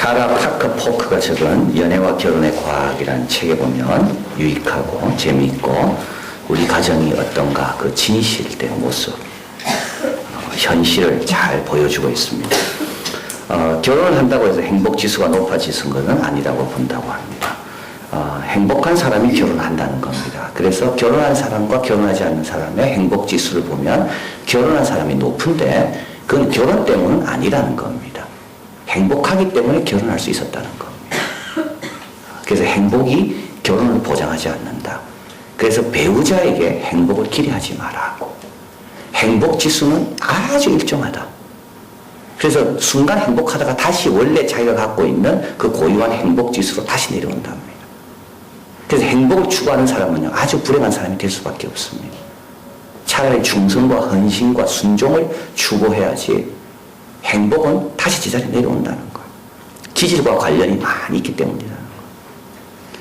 타라 파커 포크가 적은 연애와 결혼의 과학이라는 책에 보면 유익하고 재미있고 우리 가정이 어떤가 그 진실된 모습, 현실을 잘 보여주고 있습니다. 결혼을 한다고 해서 행복지수가 높아지는 것은 아니라고 본다고 합니다. 행복한 사람이 결혼한다는 겁니다. 그래서 결혼한 사람과 결혼하지 않는 사람의 행복지수를 보면 결혼한 사람이 높은데 그건 결혼 때문은 아니라는 겁니다. 행복하기 때문에 결혼할 수 있었다는 겁니다. 그래서 행복이 결혼을 보장하지 않는다. 그래서 배우자에게 행복을 기대하지 마라. 행복지수는 아주 일정하다. 그래서 순간 행복하다가 다시 원래 자기가 갖고 있는 그 고유한 행복지수로 다시 내려온답니다. 그래서 행복을 추구하는 사람은요, 아주 불행한 사람이 될 수밖에 없습니다. 차라리 충성과 헌신과 순종을 추구해야지 행복은 다시 제자리에 내려온다는 거예요. 기질과 관련이 많이 있기 때문이라는 거예요.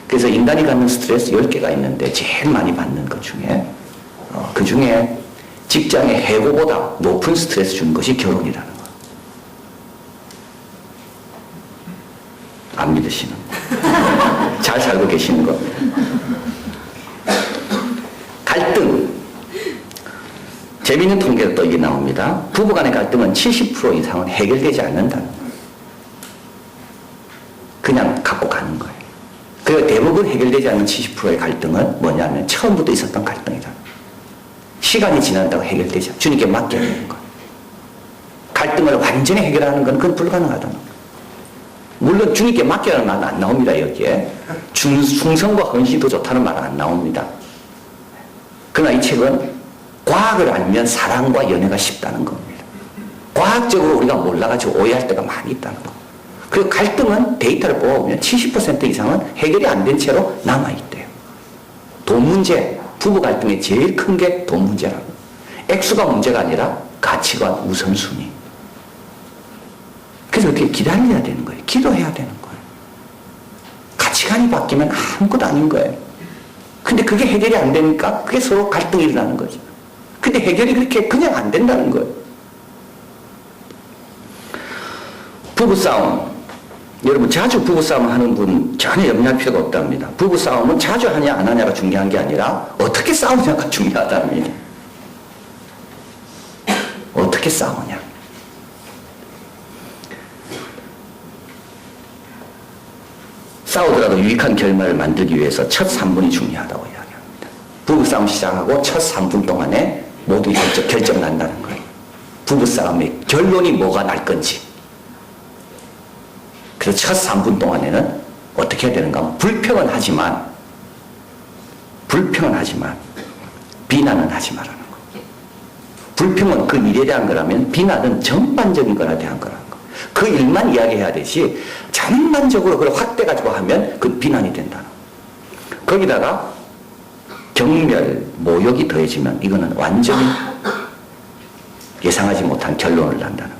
그래서 인간이 갖는 스트레스 10개가 있는데 제일 많이 받는 것 중에 그 중에 직장의 해고보다 높은 스트레스 주는 것이 결혼이라는 거예요. 안 믿으시는 거예요. 잘 살고 계시는 겁니다. 갈등. 재미있는 통계가 또 이게 나옵니다. 부부간의 갈등은 70% 이상은 해결되지 않는다는 거예요. 그냥 갖고 가는 거예요. 그리고 대부분 해결되지 않는 70%의 갈등은 뭐냐면 처음부터 있었던 갈등이다. 시간이 지난다고 해결되지 않아요. 주님께 맡겨야 되는 거예요. 갈등을 완전히 해결하는 건 그건 불가능하다는 거예요. 물론 주님께 맡겨라는 말은 안 나옵니다. 여기에 충성과 헌신도 좋다는 말은 안 나옵니다. 그러나 이 책은 과학을 알면 사랑과 연애가 쉽다는 겁니다. 과학적으로 우리가 몰라가지고 오해할 때가 많이 있다는 겁니다. 그리고 갈등은 데이터를 뽑아보면 70% 이상은 해결이 안 된 채로 남아있대요. 돈 문제, 부부 갈등의 제일 큰 게 돈 문제라고. 액수가 문제가 아니라 가치관, 우선순위. 그래서 어떻게 기다려야 되는 거예요. 기도해야 되는 거예요. 가치관이 바뀌면 아무것도 아닌 거예요. 근데 그게 해결이 안 되니까 그게 서로 갈등이 일어나는 거죠. 근데 해결이 그렇게 그냥 안 된다는 거예요. 부부싸움. 여러분 자주 부부싸움 하는 분 전혀 염려할 필요가 없답니다. 부부싸움은 자주 하냐 안 하냐가 중요한 게 아니라 어떻게 싸우냐가 중요하답니다. 어떻게 싸우냐. 싸우더라도 유익한 결말을 만들기 위해서 첫 3분이 중요하다고 이야기합니다. 부부싸움 시작하고 첫 3분 동안에 모두 결정 난다는 거예요. 부부싸움의 결론이 뭐가 날 건지. 그래서 첫 3분 동안에는 어떻게 해야 되는가 하면 불평은 하지만 비난은 하지 말라는 거예요. 불평은 그 일에 대한 거라면 비난은 전반적인 거에 대한 거라는 거예요. 그 일만 이야기해야 되지 전반적으로 그걸 확대가지고 하면 그 비난이 된다는 거예요. 거기다가 경멸, 모욕이 더해지면 이거는 완전히 예상하지 못한 결론을 난다는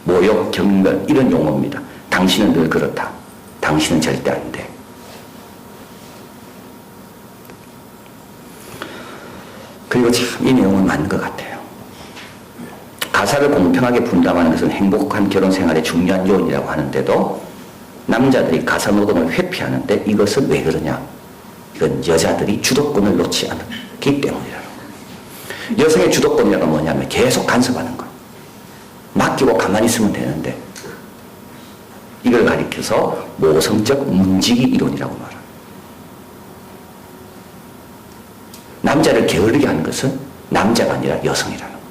거예요. 모욕, 경멸 이런 용어입니다. 당신은 늘 그렇다. 당신은 절대 안 돼. 그리고 참 이 내용은 맞는 것 같아요. 가사를 공평하게 분담하는 것은 행복한 결혼 생활의 중요한 요인이라고 하는데도 남자들이 가사 노동을 회피하는데 이것은 왜 그러냐? 이건 여자들이 주도권을 놓지 않기 때문이라는 거예요. 여성의 주도권이라는 건 뭐냐면 계속 간섭하는 거예요. 맡기고 가만히 있으면 되는데 이걸 가리켜서 모성적 문지기 이론이라고 말합니다. 남자를 게으르게 하는 것은 남자가 아니라 여성이라는 거예요.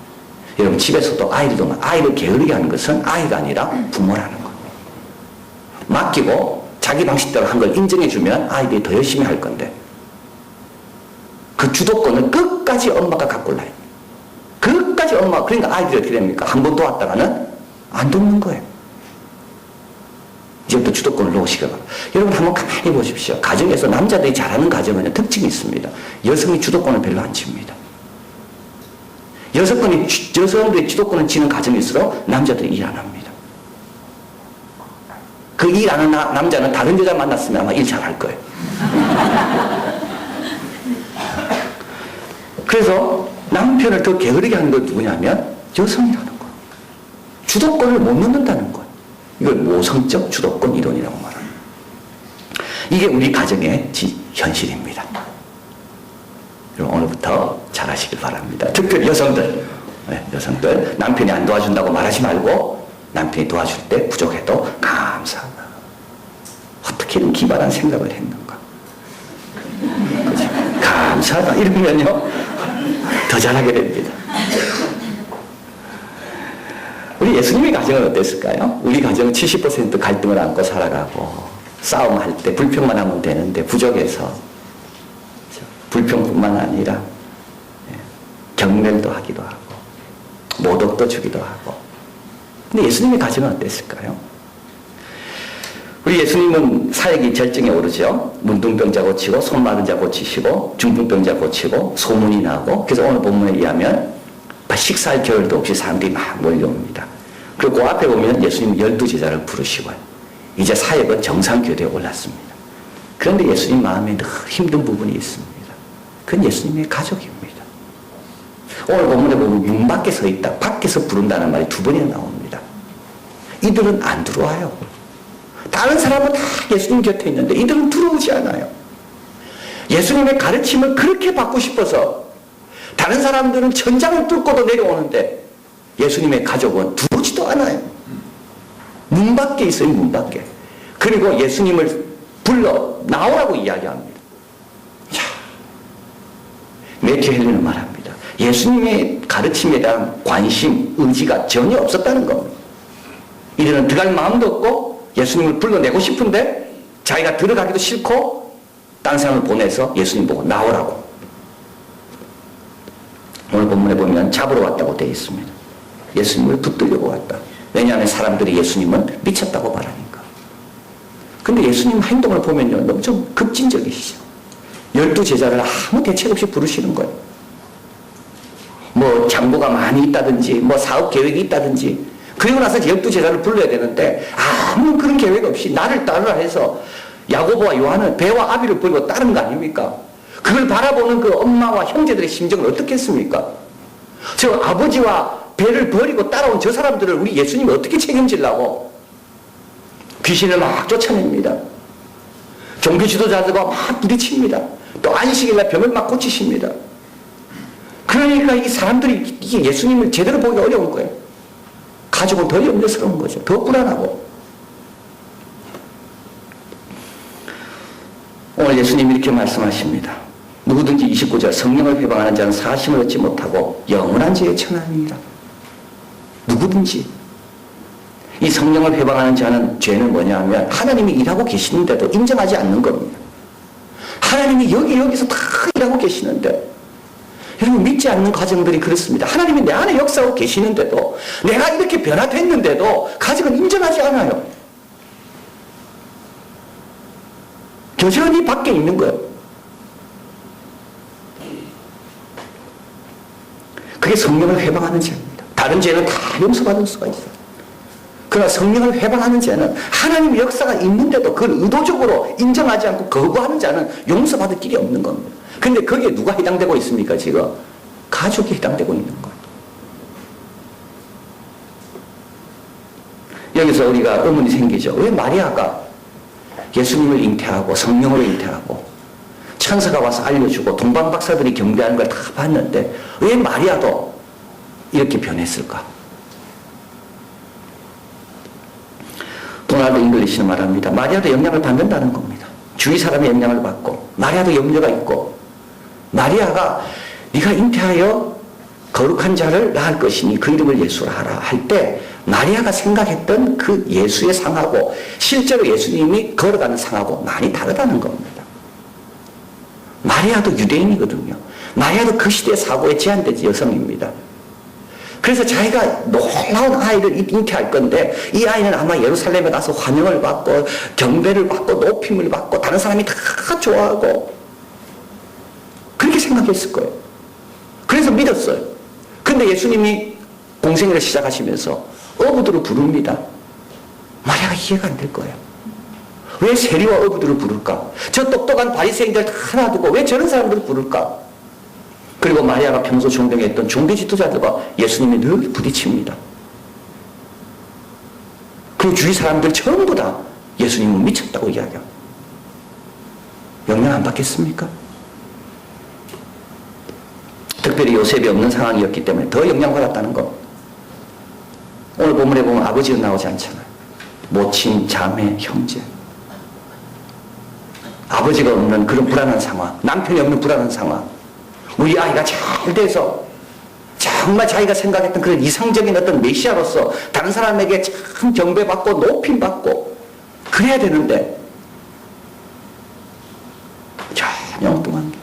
여러분 집에서도 아이를 게으르게 하는 것은 아이가 아니라 부모라는 거예요. 맡기고 자기 방식대로 한 걸 인정해주면 아이들이 더 열심히 할 건데 그 주도권을 끝까지 엄마가 갖고 올라요. 끝까지 엄마. 그러니까 아이들이 어떻게 됩니까? 한 번 도왔다가는 안 돕는 거예요. 이제부터 주도권을 놓으시게 바랍니다. 여러분 한번 가만히 보십시오. 가정에서 남자들이 잘하는 가정은 특징이 있습니다. 여성이 주도권을 별로 안 칩니다. 여성들이 주도권을 쥐는 가정일수록 남자들이 일 안 합니다. 그 일 안 하는 남자는 다른 여자 만났으면 아마 일 잘할 거예요. 그래서 남편을 더 게으르게 하는 건 누구냐면 여성이라는 거예요. 주도권을 못 놓는다는 거예요. 이걸 모성적 주도권 이론이라고 말합니다. 이게 우리 가정의 현실입니다. 여러분 오늘부터 잘하시길 바랍니다. 특별히 여성들, 여성들 남편이 안 도와준다고 말하지 말고 남편이 도와줄 때 부족해도 감사하다. 어떻게 이런 기발한 생각을 했는가. 그죠? 감사하다 이러면요 더 잘하게 됩니다. 우리 예수님의 가정은 어땠을까요? 우리 가정은 70% 갈등을 안고 살아가고 싸움할 때 불평만 하면 되는데 부족해서 불평뿐만 아니라 경멸도 하기도 하고 모독도 주기도 하고. 근데 예수님의 가정은 어땠을까요? 우리 예수님은 사역이 절정에 오르죠. 문둥병자 고치고 손 마른 자 고치시고 중풍병자 고치고 소문이 나고, 그래서 오늘 본문에 의하면 식사할 겨를도 없이 사람들이 막 몰려옵니다. 그리고 그 앞에 보면 예수님 12제자를 부르시고 이제 사역은 정상궤도에 올랐습니다. 그런데 예수님 마음에 늘 힘든 부분이 있습니다. 그건 예수님의 가족입니다. 오늘 본문에 보면 문 밖에 서 있다, 밖에서 부른다는 말이 2번이나 나옵니다. 이들은 안 들어와요. 다른 사람은 다 예수님 곁에 있는데 이들은 들어오지 않아요. 예수님의 가르침을 그렇게 받고 싶어서 다른 사람들은 천장을 뚫고도 내려오는데 예수님의 가족은 들어오지도 않아요. 문 밖에 있어요, 문 밖에. 그리고 예수님을 불러 나오라고 이야기합니다. 자, 매튜 헬리는 말합니다. 예수님의 가르침에 대한 관심, 의지가 전혀 없었다는 겁니다. 이들은 들어갈 마음도 없고 예수님을 불러내고 싶은데 자기가 들어가기도 싫고 다른 사람을 보내서 예수님 보고 나오라고. 오늘 본문에 보면 잡으러 왔다고 되어 있습니다. 예수님을 붙들려고 왔다. 왜냐하면 사람들이 예수님은 미쳤다고 말하니까. 근데 예수님 행동을 보면요 너무 좀 급진적이시죠. 12제자를 아무 대책 없이 부르시는 거예요. 뭐 장부가 많이 있다든지 뭐 사업 계획이 있다든지, 그리고 나서 12제자를 불러야 되는데 아무 그런 계획 없이 나를 따르라 해서 야고보와 요한은 배와 아비를 버리고 따른 거 아닙니까? 그걸 바라보는 그 엄마와 형제들의 심정은 어떻겠습니까? 저 아버지와 배를 버리고 따라온 저 사람들을 우리 예수님이 어떻게 책임지려고? 귀신을 막 쫓아냅니다. 종교 지도자들과 막 부딪힙니다. 또 안식일날 병을 막 고치십니다. 그러니까 이 사람들이 이게 예수님을 제대로 보기 어려운 거예요. 가족은 더 염려스러운 거죠. 더 불안하고. 오늘 예수님이 이렇게 말씀하십니다. 누구든지 29절 성령을 회방하는 자는 사심을 얻지 못하고 영원한 죄에 처하느니라. 누구든지. 이 성령을 회방하는 자는 죄는 뭐냐 하면 하나님이 일하고 계시는데도 인정하지 않는 겁니다. 하나님이 여기서 다 일하고 계시는데, 여러분 믿지 않는 가정들이 그렇습니다. 하나님이 내 안에 역사하고 계시는데도, 내가 이렇게 변화됐는데도 가정은 인정하지 않아요. 여전히 밖에 있는 거예요. 그게 성령을 회방하는 죄입니다. 다른 죄는 다 용서받을 수가 있어요. 그러나 성령을 회방하는 죄는 하나님의 역사가 있는데도 그걸 의도적으로 인정하지 않고 거부하는 자는 용서받을 길이 없는 겁니다. 근데 거기에 누가 해당되고 있습니까? 지금 가족이 해당되고 있는 거예요. 여기서 우리가 의문이 생기죠. 왜 마리아가 예수님을 잉태하고 성령으로 잉태하고 천사가 와서 알려주고 동방박사들이 경배하는 걸 다 봤는데 왜 마리아도 이렇게 변했을까? 도널드 잉글리시는 말합니다. 마리아도 영향을 받는다는 겁니다. 주위 사람의 영향을 받고 마리아도 염려가 있고, 마리아가 네가 잉태하여 거룩한 자를 낳을 것이니 그 이름을 예수라 하라 할 때 마리아가 생각했던 그 예수의 상하고 실제로 예수님이 걸어가는 상하고 많이 다르다는 겁니다. 마리아도 유대인이거든요. 마리아도 그 시대의 사고에 제한된 여성입니다. 그래서 자기가 놀라운 아이를 잉태할 건데 이 아이는 아마 예루살렘에 가서 환영을 받고 경배를 받고 높임을 받고 다른 사람이 다 좋아하고 그렇게 생각했을 거예요. 그래서 믿었어요. 근데 예수님이 공생애를 시작하시면서 어부들을 부릅니다. 마리아가 이해가 안 될 거예요. 왜 세리와 어부들을 부를까? 저 똑똑한 바리새인들 다 놔두고 왜 저런 사람들을 부를까? 그리고 마리아가 평소 존경했던 종교 지도자들과 예수님이 늘 부딪힙니다. 그 주위 사람들 전부 다 예수님은 미쳤다고 이야기합니다. 영향 안 받겠습니까? 특별히 요셉이 없는 상황이었기 때문에 더 영향받았다는 거. 오늘 본문에 보면 아버지는 나오지 않잖아요. 모친, 자매, 형제. 아버지가 없는 그런 불안한 상황, 남편이 없는 불안한 상황, 우리 아이가 잘 돼서 정말 자기가 생각했던 그런 이상적인 어떤 메시아로서 다른 사람에게 참 경배받고 높임받고 그래야 되는데 전혀 엉뚱한 게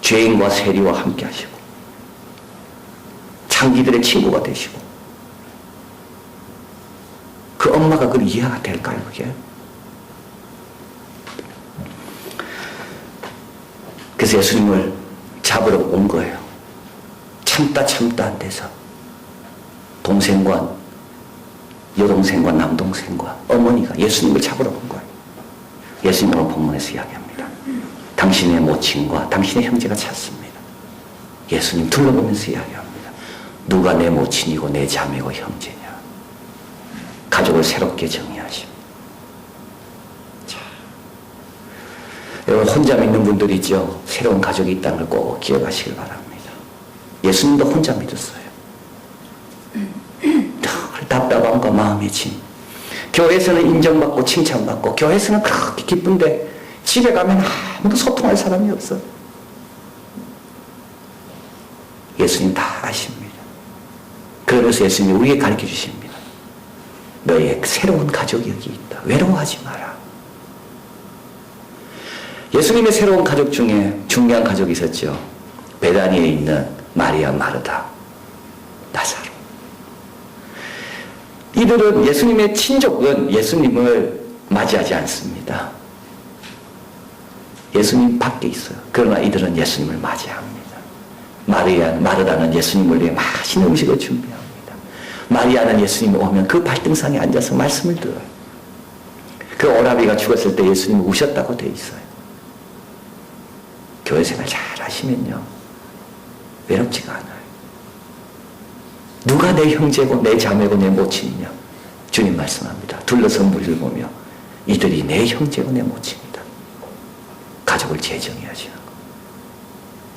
죄인과 세리와 함께 하시고 창기들의 친구가 되시고 그 엄마가 그걸 이해가 될까요? 그게? 그래서 예수님을 잡으러 온 거예요. 참다 안 돼서 동생과 여동생과 남동생과 어머니가 예수님을 잡으러 온 거예요. 예수님은 본문에서 이야기합니다. 당신의 모친과 당신의 형제가 찾습니다. 예수님 둘러보면서 이야기합니다. 누가 내 모친이고 내 자매고 형제냐. 가족을 새롭게 정의하십니다. 여러분 혼자 믿는 분들이 있죠. 새로운 가족이 있다는 걸 꼭 기억하시길 바랍니다. 예수님도 혼자 믿었어요. 늘 답답함과 마음의 짐. 교회에서는 인정받고 칭찬받고 교회에서는 그렇게 기쁜데 집에 가면 아무도 소통할 사람이 없어요. 예수님 다 아십니다. 그러면서 예수님이 우리에게 가르쳐 주십니다. 너의 새로운 가족이 여기 있다. 외로워하지 마라. 예수님의 새로운 가족 중에 중요한 가족이 있었죠. 베다니에 있는 마리아, 마르다, 나사로. 이들은 예수님의 친족은 예수님을 맞이하지 않습니다. 예수님 밖에 있어요. 그러나 이들은 예수님을 맞이합니다. 마르다는 예수님을 위해 맛있는 음식을 준비합니다. 마리아는 예수님이 오면 그 발등상에 앉아서 말씀을 들어요. 그 오라비가 죽었을 때 예수님이 우셨다고 되어 있어요. 교회 생활 잘 하시면요 외롭지가 않아요. 누가 내 형제고 내 자매고 내 모친이냐. 주님 말씀합니다. 둘러서 물들보며 이들이 내 형제고 내 모친이다. 가족을 재정의하시는 것.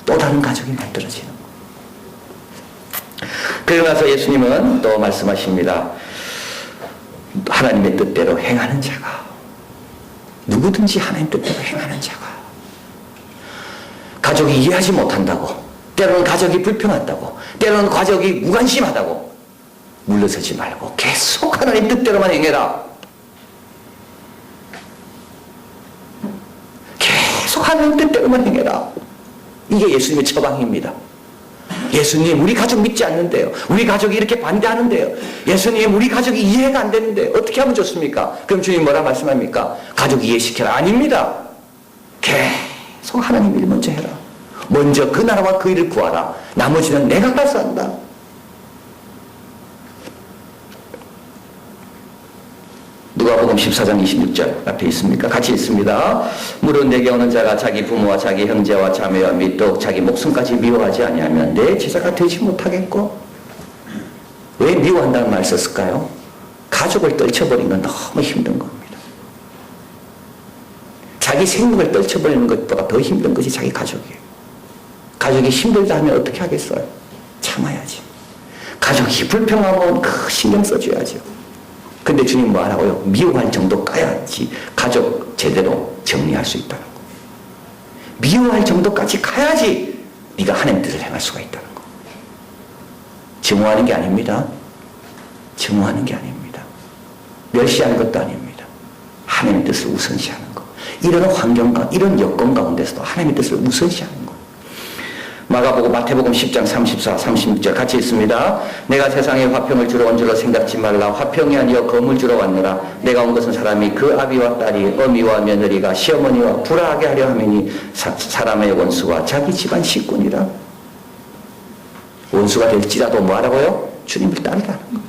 또 다른 가족이 만들어지는 것. 그러고 나서 예수님은 또 말씀하십니다. 하나님의 뜻대로 행하는 자가, 누구든지 하나님 뜻대로 행하는 자가, 가족이 이해하지 못한다고, 때로는 가족이 불평한다고, 때로는 가족이 무관심하다고 물러서지 말고 계속 하나님 뜻대로만 행해라. 계속 하나님 뜻대로만 행해라. 이게 예수님의 처방입니다. 예수님 우리 가족 믿지 않는데요. 우리 가족이 이렇게 반대하는데요. 예수님 우리 가족이 이해가 안 되는데 어떻게 하면 좋습니까? 그럼 주님 뭐라 말씀합니까? 가족 이해시켜라. 아닙니다. 계속 하나님 일 먼저 해라. 먼저 그 나라와 그 일을 구하라. 나머지는 내가 가서 한다. 누가복음 14장 26절 앞에 있습니까? 같이 있습니다. 무릇 내게 오는 자가 자기 부모와 자기 형제와 자매와 및 또 자기 목숨까지 미워하지 아니하면 내 제자가 되지 못하겠고. 왜 미워한다는 말 썼을까요? 가족을 떨쳐버린 건 너무 힘든 겁니다. 자기 생명을 떨쳐버리는 것보다 더 힘든 것이 자기 가족이에요. 가족이 힘들다 하면 어떻게 하겠어요? 참아야지. 가족이 불평하면 그 신경 써줘야죠. 근데 주님 뭐 하라고요? 미워할 정도 까야지 가족 제대로 정리할 수 있다는 거. 미워할 정도까지 가야지 네가 하나님 뜻을 행할 수가 있다는 거. 증오하는 게 아닙니다. 증오하는 게 아닙니다. 멸시하는 것도 아닙니다. 하나님의 뜻을 우선시하는 거. 이런 환경과 이런 여건 가운데서도 하나님의 뜻을 우선시하는 거. 마가복음 마태복음 10장 34, 36절 같이 있습니다. 내가 세상에 화평을 주러 온 줄로 생각지 말라. 화평이 아니여 검을 주러 왔노라. 내가 온 것은 사람이 그 아비와 딸이 어미와 며느리가 시어머니와 불화하게 하려 함이니 사람의 원수와 자기 집안 식구니라. 원수가 될지라도 뭐 하라고요? 주님을 따르라는 거.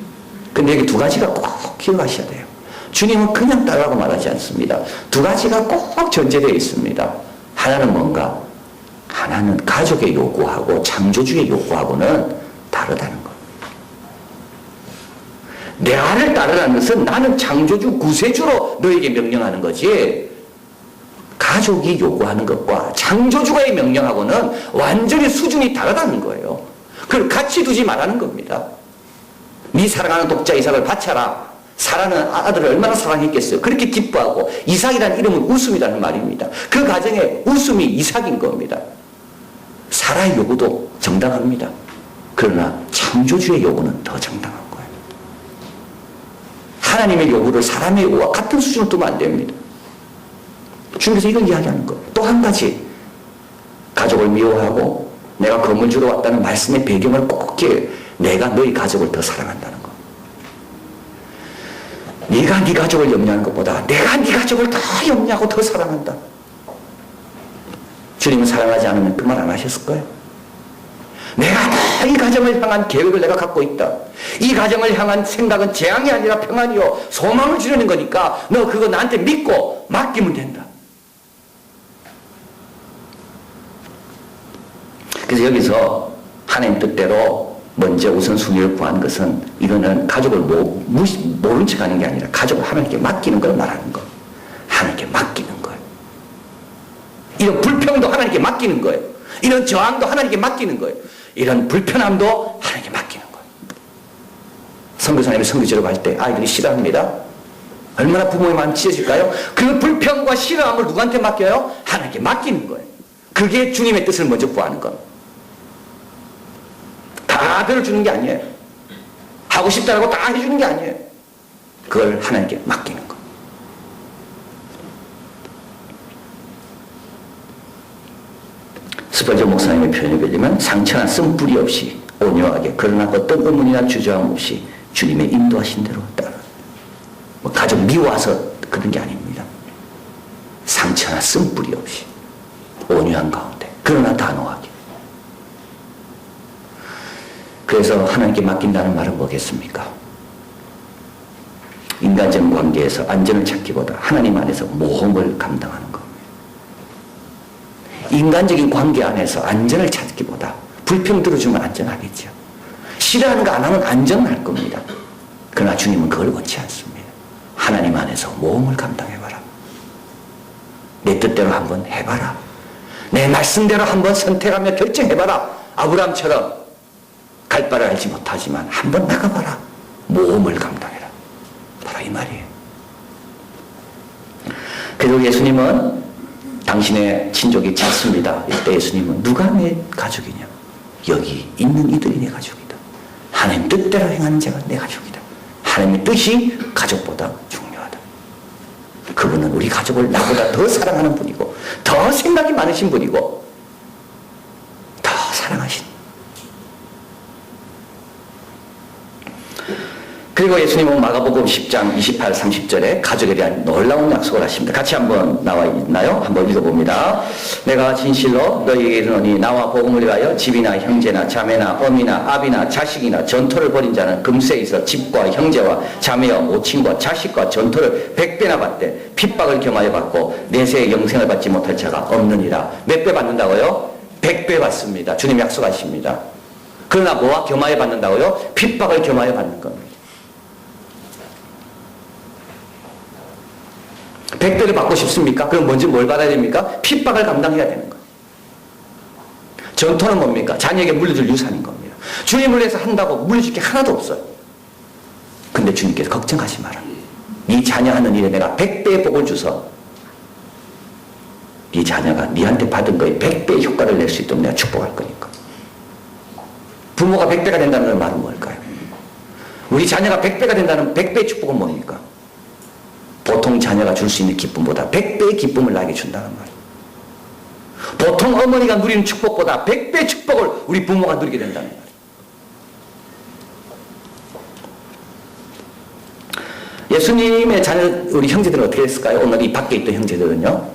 근데 여기 두 가지가 꼭 기억하셔야 돼요. 주님은 그냥 따르라고 말하지 않습니다. 두 가지가 꼭 전제되어 있습니다. 하나는 뭔가? 하나는 가족의 요구하고 창조주의 요구하고는 다르다는 겁니다. 나를 따르라는 것은 나는 창조주 구세주로 너에게 명령하는 거지, 가족이 요구하는 것과 창조주가의 명령하고는 완전히 수준이 다르다는 거예요. 그걸 같이 두지 말라는 겁니다. 네 사랑하는 독자 이삭을 바쳐라. 사라는 아들을 얼마나 사랑했겠어요. 그렇게 기뻐하고, 이삭이라는 이름은 웃음이라는 말입니다. 그 가정에 웃음이 이삭인 겁니다. 사라의 요구도 정당합니다. 그러나 창조주의 요구는 더 정당한 거예요. 하나님의 요구를 사람의 요구와 같은 수준으로 두면 안 됩니다. 주님께서 이걸 이야기하는 거예요. 또 한 가지, 가족을 미워하고 내가 건물 주러 왔다는 말씀의 배경을 꼭 기억해요. 내가 너희 가족을 더 사랑한다는 거. 네가 네 가족을 염려하는 것보다 내가 네 가족을 더 염려하고 더 사랑한다. 주님은 사랑하지 않으면 그 말 안 하셨을 거예요. 내가 다 이 가정을 향한 계획을 내가 갖고 있다. 이 가정을 향한 생각은 재앙이 아니라 평안이요 소망을 주려는 거니까 너 그거 나한테 믿고 맡기면 된다. 그래서 여기서 하나님 뜻대로 먼저 우선순위를 구하는 것은, 이거는 가족을 모른 척 하는 게 아니라 가족을 하나님께 맡기는 걸 말하는 거. 하나님께 맡기는 거예요. 이런 불평도 하나님께 맡기는 거예요. 이런 저항도 하나님께 맡기는 거예요. 이런 불편함도 하나님께 맡기는 거예요. 선교사님이 선교 지러 갈 때 아이들이 싫어합니다. 얼마나 부모의 마음이 찢어질까요? 그 불평과 싫어함을 누구한테 맡겨요? 하나님께 맡기는 거예요. 그게 주님의 뜻을 먼저 구하는 겁니다. 다 들어주는 게 아니에요. 하고 싶다고 다 해주는 게 아니에요. 그걸 하나님께 맡기는 거. 스펄전 목사님의 표현에 빌리면 상처나 쓴뿌리 없이 온유하게, 그러나 어떤 의문이나 주저함 없이 주님의 인도하신 대로 따라. 뭐 가족 미워서 그런 게 아닙니다. 상처나 쓴뿌리 없이 온유한 가운데, 그러나 단호하게. 그래서 하나님께 맡긴다는 말은 뭐겠습니까? 인간적 관계에서 안전을 찾기보다 하나님 안에서 모험을 감당하는 겁니다. 인간적인 관계 안에서 안전을 찾기보다 불평 들어주면 안전하겠죠. 싫어하는 거 안 하면 안전할 겁니다. 그러나 주님은 그걸 원치 않습니다. 하나님 안에서 모험을 감당해봐라. 내 뜻대로 한번 해봐라. 내 말씀대로 한번 선택하며 결정해봐라. 아브라함처럼 갈 바를 알지 못하지만 한번 나가봐라. 모험을 감당해라. 바로 이 말이에요. 그리고 예수님은 당신의 친족이 찾습니다. 이때 예수님은 누가 내 가족이냐? 여기 있는 이들이 내 가족이다. 하나님 뜻대로 행하는 자가 내 가족이다. 하나님의 뜻이 가족보다 중요하다. 그분은 우리 가족을 나보다 더 사랑하는 분이고, 더 생각이 많으신 분이고, 더 사랑하신. 그리고 예수님은 마가복음 10장 28, 30절에 가족에 대한 놀라운 약속을 하십니다. 같이 한번 나와 있나요? 한번 읽어봅니다. 내가 진실로 너희에게 이르노니 나와 복음을 위하여 집이나 형제나 자매나 어미나 아비나 자식이나 전토를 벌인 자는 금세에 있어 집과 형제와 자매와 모친과 자식과 전토를 100배나 받되 핍박을 겸하여 받고 내세의 영생을 받지 못할 자가 없느니라. 몇 배 받는다고요? 100배 받습니다. 주님 약속하십니다. 그러나 뭐와 겸하여 받는다고요? 핍박을 겸하여 받는 겁니다. 100배를 받고 싶습니까? 그럼 먼저 뭘 받아야 됩니까? 핍박을 감당해야 되는 거예요. 전토는 뭡니까? 자녀에게 물려줄 유산인 겁니다. 주님을 위해서 한다고 물려줄 게 하나도 없어요. 근데 주님께서 걱정하지 마라. 네 자녀 하는 일에 내가 100배의 복을 주서 네 자녀가 네한테 받은 거에 100배의 효과를 낼 수 있도록 내가 축복할 거니까. 부모가 100배가 된다는 말은 뭘까요? 우리 자녀가 100배가 된다는 100배의 축복은 뭡니까? 보통 자녀가 줄 수 있는 기쁨보다 100배의 기쁨을 나에게 준다는 말이에요. 보통 어머니가 누리는 축복보다 100배의 축복을 우리 부모가 누리게 된다는 말이에요. 예수님의 자녀, 우리 형제들은 어떻게 했을까요? 오늘 이 밖에 있던 형제들은요.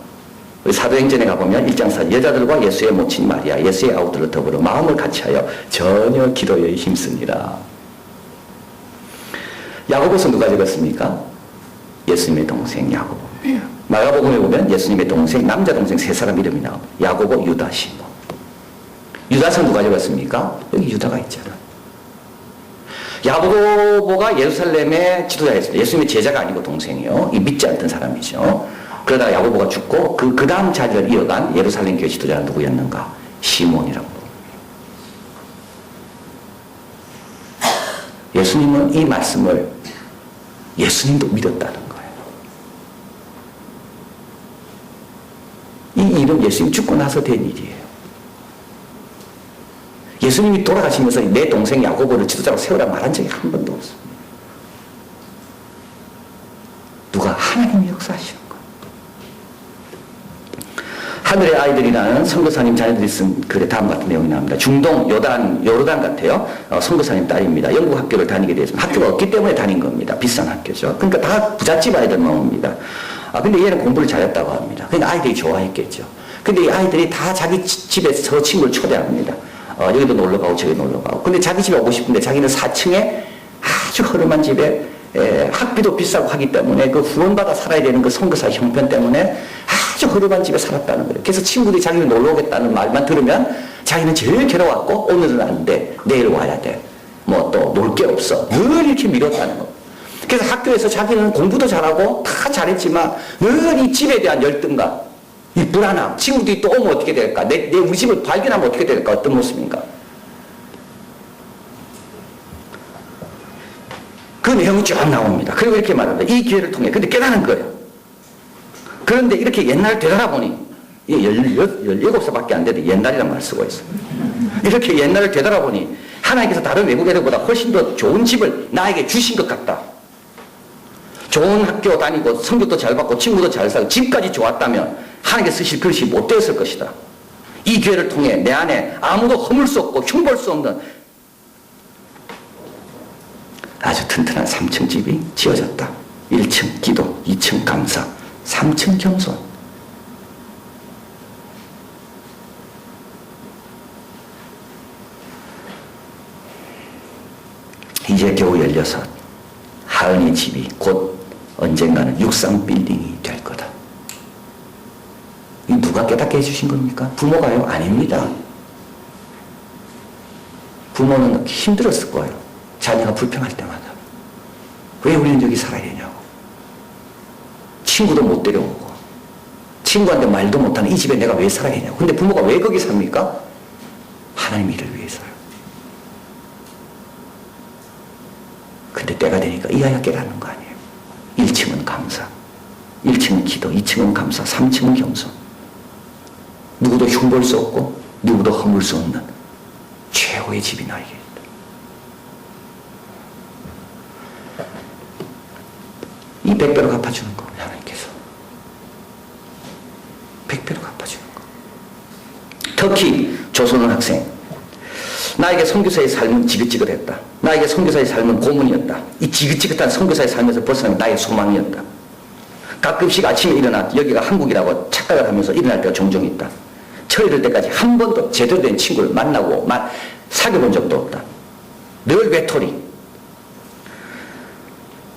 우리 사도행전에 가보면 1장 4 여자들과 예수의 모친 마리아, 예수의 아우들을 더불어 마음을 같이하여 전혀 기도에 힘쓰니라. 야고보서 누가 적었습니까? 예수님의 동생 야고보. 마가복음에 보면 예수님의 동생, 남자 동생 세 사람 이름이 나옵니다. 야고보, 유다, 시몬. 유다서 누가 적었습니까? 여기 유다가 있잖아. 야고보가 예루살렘의 지도자였습니다. 예수님의 제자가 아니고 동생이요. 이 믿지 않던 사람이죠. 그러다가 야고보가 죽고 그 다음 자리를 이어간 예루살렘 교회 지도자는 누구였는가? 시몬이라고. 예수님은 이 말씀을 예수님도 믿었다는 거예요. 이 일은 예수님이 죽고 나서 된 일이에요. 예수님이 돌아가시면서 내 동생 야고보를 지도자로 세우라 말한 적이 한 번도 없습니다. 누가? 하나님이 역사하시는 거예요. 하늘의 아이들이라는 선교사님 자녀들이 쓴 글에 다음 같은 내용이 나옵니다. 중동 요르단 같아요. 선교사님 딸입니다. 영국 학교를 다니게 되었습니다. 학교가 없기 때문에 다닌 겁니다. 비싼 학교죠. 그러니까 다 부잣집 아이들만 옵니다. 근데 얘는 공부를 잘했다고 합니다. 그러니까 아이들이 좋아했겠죠. 근데 이 아이들이 다 자기 집에 저 친구를 초대합니다. 여기도 놀러가고 저기도 놀러가고. 근데 자기 집에 오고 싶은데 자기는 4층에 아주 허름한 집에 학비도 비싸고 하기 때문에 그 후원받아 살아야 되는 그 선교사 형편 때문에 아주 허름한 집에 살았다는 거예요. 그래서 친구들이 자기를 놀러 오겠다는 말만 들으면 자기는 제일 괴로웠고 오늘은 안 돼. 내일 와야 돼. 뭐 또 놀 게 없어. 늘 이렇게 미뤘다는 거예요. 그래서 학교에서 자기는 공부도 잘하고 다 잘했지만 늘 이 집에 대한 열등감, 이 불안함, 친구들이 또 오면 어떻게 될까? 우리 집을 발견하면 어떻게 될까? 어떤 모습인가? 그 내용이 쭉 나옵니다. 그리고 이렇게 말합니다. 이 기회를 통해. 근데 깨닫는 거예요. 그런데 이렇게 옛날 되돌아보니, 17살밖에 안 돼도 옛날이란 말 쓰고 있어요. 이렇게 옛날을 되돌아보니, 하나님께서 다른 외국 애들보다 훨씬 더 좋은 집을 나에게 주신 것 같다. 좋은 학교 다니고, 성적도 잘 받고, 친구도 잘 살고, 집까지 좋았다면, 하나님께 쓰실 그릇이 못 되었을 것이다. 이 기회를 통해 내 안에 아무도 허물 수 없고 흉볼 수 없는 아주 튼튼한 3층 집이 지어졌다. 1층 기도, 2층 감사, 3층 겸손. 이제 겨우 16. 하은이 집이 곧 언젠가는 63빌딩이 될 거다. 이 누가 깨닫게 해주신 겁니까? 부모가요? 아닙니다. 부모는 힘들었을 거예요. 자녀가 불평할 때마다. 왜 우리는 여기 살아야 되냐고. 친구도 못 데려오고 친구한테 말도 못하는 이 집에 내가 왜 살아야 되냐고. 근데 부모가 왜 거기 삽니까? 하나님 일을 위해서요. 근데 때가 되니까 이 아이가 깨닫는 거 아니에요. 1층은 감사, 1층은 기도, 2층은 감사, 3층은 겸손. 누구도 흉볼 수 없고 누구도 허물 수 없는 최고의 집이 나에게 있다. 이 100배로 갚아주는 거 하나님께서 100배로 갚아주는 거. 특히 조선원 학생, 나에게 선교사의 삶은 지긋지긋했다. 나에게 선교사의 삶은 고문이었다. 이 지긋지긋한 선교사의 삶에서 벗어나면 나의 소망이었다. 가끔씩 아침에 일어나 여기가 한국이라고 착각을 하면서 일어날 때가 종종 있다. 철이 들 때까지 한 번도 제대로 된 친구를 만나고 사귀어본 적도 없다. 늘 외톨이.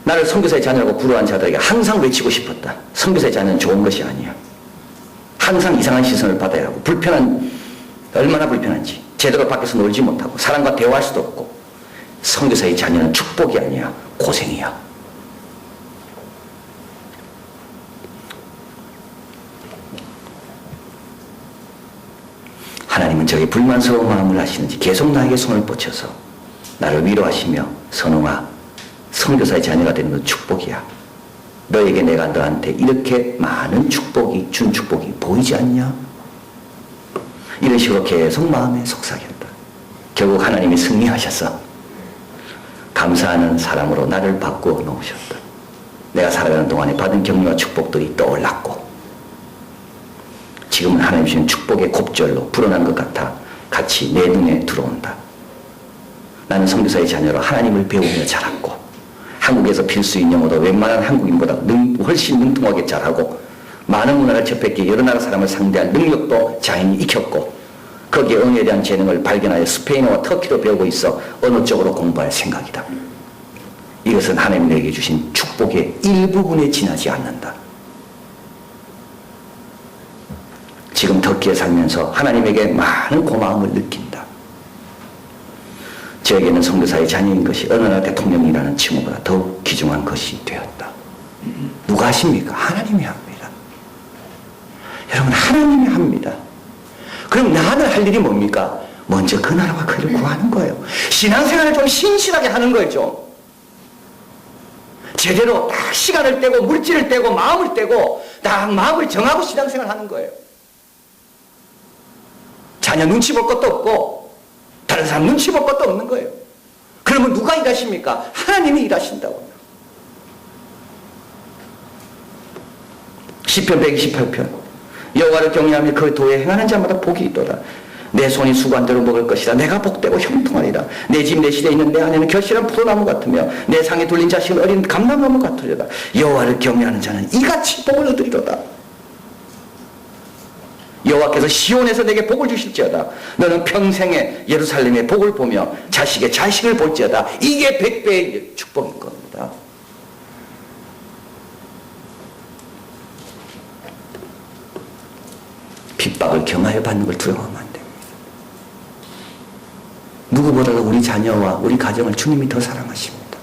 나를 선교사의 자녀라고 부러워한 자들에게 항상 외치고 싶었다. 선교사의 자녀는 좋은 것이 아니야. 항상 이상한 시선을 받아야 하고 얼마나 불편한지. 제대로 밖에서 놀지 못하고 사람과 대화할 수도 없고. 선교사의 자녀는 축복이 아니야. 고생이야. 하나님은 저의 불만스러운 마음을 아시는지 계속 나에게 손을 뻗쳐서 나를 위로하시며 선홍아, 선교사의 자녀가 되는 건 축복이야. 너에게 내가 너한테 이렇게 많은 축복이 준 축복이 보이지 않냐? 이런 식으로 계속 마음에 속삭였다. 결국 하나님이 승리하셔서 감사하는 사람으로 나를 바꾸어 놓으셨다. 내가 살아가는 동안에 받은 격려와 축복들이 떠올랐고 지금은 하나님 주신 축복의 곱절로 불어난 것 같아 같이 내 눈에 들어온다. 나는 선교사의 자녀로 하나님을 배우며 자랐고 한국에서 필수 인용어도 웬만한 한국인보다 훨씬 능통하게 잘하고 많은 문화를 접했기에 여러 나라 사람을 상대할 능력도 자연히 익혔고 거기에 언어에 대한 재능을 발견하여 스페인어와 터키도 배우고 있어 언어 쪽으로 공부할 생각이다. 이것은 하나님이 내게 주신 축복의 일부분에 지나지 않는다. 지금 터키에 살면서 하나님에게 많은 고마움을 느낀다. 저에게는 선교사의 자녀인 것이 어느 나라 대통령이라는 칭호보다 더욱 귀중한 것이 되었다. 누가 하십니까? 하나님이 합니다. 여러분, 하나님이 합니다. 그럼 나는 할 일이 뭡니까? 먼저 그 나라와 그 일을 구하는 거예요. 신앙생활을 좀 신실하게 하는 거죠. 제대로 딱 시간을 떼고 물질을 떼고 마음을 떼고 딱 마음을 정하고 신앙생활을 하는 거예요. 자녀 눈치 볼 것도 없고 다른 사람 눈치 볼 것도 없는 거예요. 그러면 누가 일하십니까? 하나님이 일하신다고. 시편 128편 여호와를 경외하며 그 도에 행하는 자마다 복이 있도다. 내 손이 수고한 대로 먹을 것이라. 내가 복되고 형통하리라. 내 집 내 시대에 있는 내 안에는 결실한 포도나무 같으며 내 상에 둘린 자식은 어린 감람나무 같으리라. 여호와를 경외하는 자는 이같이 복을 얻으리로다. 여호와께서 시온에서 내게 복을 주실지어다. 너는 평생에 예루살렘의 복을 보며 자식의 자식을 볼지어다. 이게 100배의 축복인 겁니다. 핍박을 경하여 받는 걸 두려워하면 안 됩니다. 누구보다도 우리 자녀와 우리 가정을 주님이 더 사랑하십니다.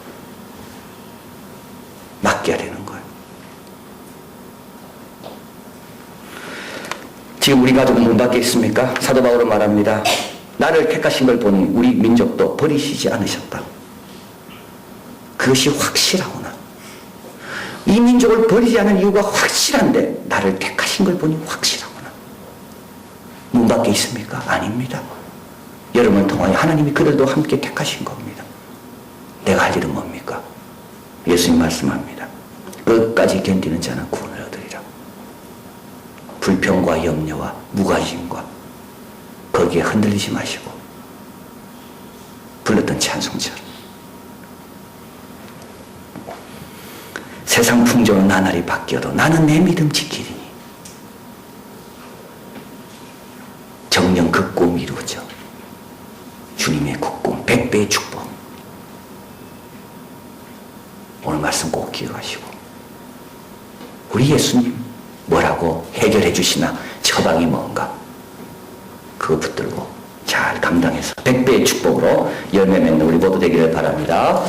맡겨야 되는 거예요. 지금 우리 가족은 문 밖에 있습니까? 사도 바울은 말합니다. 나를 택하신 걸 보니 우리 민족도 버리시지 않으셨다. 그것이 확실하구나. 이 민족을 버리지 않은 이유가 확실한데 나를 택하신 걸 보니 확실하구나. 문 밖에 있습니까? 아닙니다. 여러분을 통하여 하나님이 그들도 함께 택하신 겁니다. 내가 할 일은 뭡니까? 예수님 말씀합니다. 끝까지 견디는 자는 구원을 얻으리라. 불평과 염려와 무관심과 거기에 흔들리지 마시고 불렀던 찬송처럼 세상 풍조는 나날이 바뀌어도 나는 내 믿음 지키리니 정령 그 꿈이 이루어져. 주님의 그 꿈 100배의 축복. 오늘 말씀 꼭 기억하시고 우리 예수님 뭐라고 해결해 주시나 처방이 뭔가 그거 붙들고 잘 감당해서 100배의 축복으로 열매 맺는 우리 모두 되기를 바랍니다.